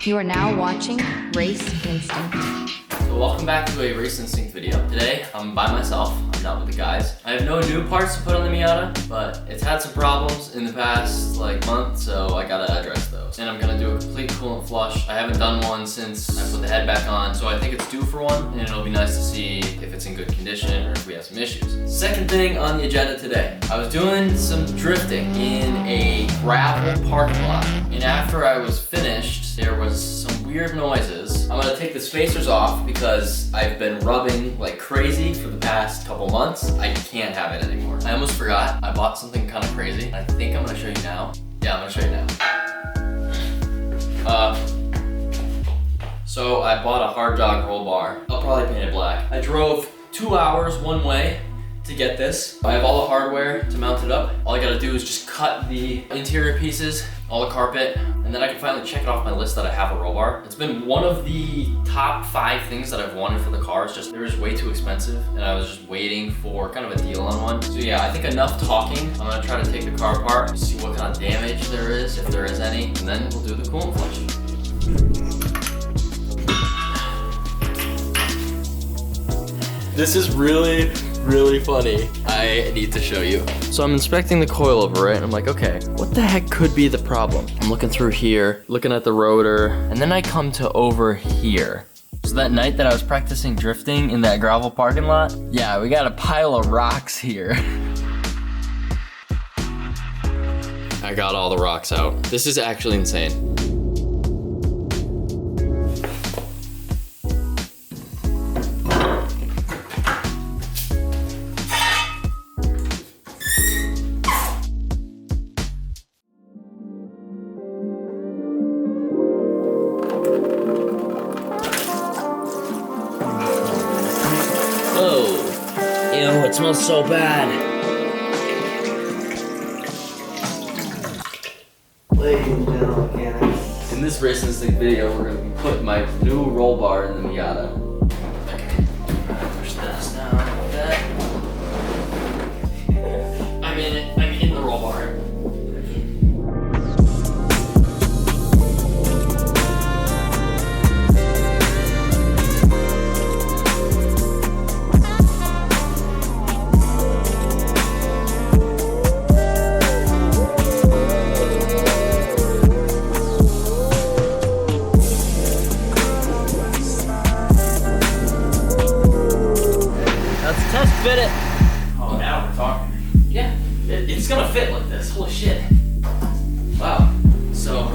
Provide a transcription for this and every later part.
You are now watching Race Instinct. So welcome back to a Race Instinct video. Today, I'm by myself. I'm not with the guys. I have no new parts to put on the Miata, but it's had some problems in the past month, so I gotta address those. And I'm gonna do a complete coolant flush. I haven't done one since I put the head back on, so I think it's due for one, and it'll be nice to see if it's in good condition or if we have some issues. Second thing on the agenda today, I was doing some drifting in a gravel parking lot, and after I was finished, there was some weird noises. I'm gonna take the spacers off because I've been rubbing like crazy for the past couple months. I can't have it anymore. I almost forgot. I bought something kind of crazy. I think I'm gonna show you now. Yeah, I'm gonna show you now. So I bought a harddog roll bar. I'll probably paint it black. I drove 2 hours one way to get this. I have all the hardware to mount it up. All I gotta do is just cut the interior pieces, all the carpet, and then I can finally check it off my list that I have a roll bar. It's been one of the top 5 things that I've wanted for the car. It's just, they were just way too expensive, and I was just waiting for kind of a deal on one. So yeah, I think enough talking. I'm gonna try to take the car apart, see what kind of damage there is, if there is any, and then we'll do the coolant flush. This is really funny. I need to show you. So I'm inspecting the coilover, right? And I'm like, okay, what the heck could be the problem? I'm looking through here, looking at the rotor, and then I come to over here. So that night that I was practicing drifting in that gravel parking lot, yeah, we got a pile of rocks here. I got all the rocks out. This is actually insane. Ew, it smells so bad. Ladies and gentlemen, mechanics. In this Race Instinct video, we're going to be putting my new roll bar in the Miata. Okay, push this down like that. I'm in it. I'm in the roll bar. Fit it. Oh, now we're talking. Yeah, it's gonna fit like this. Holy shit. Wow. So,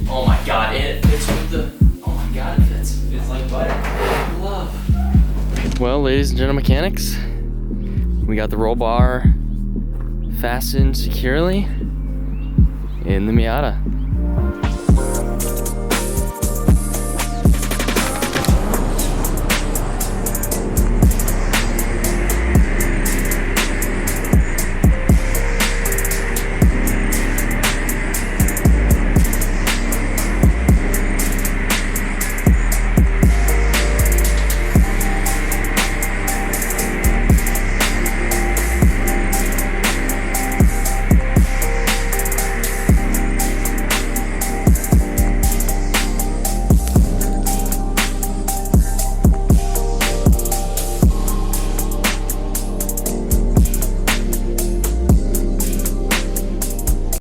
oh my god, it fits with the, oh my god, it fits. It's like butter. Love. Well, ladies and gentlemen mechanics, we got the roll bar fastened securely in the Miata.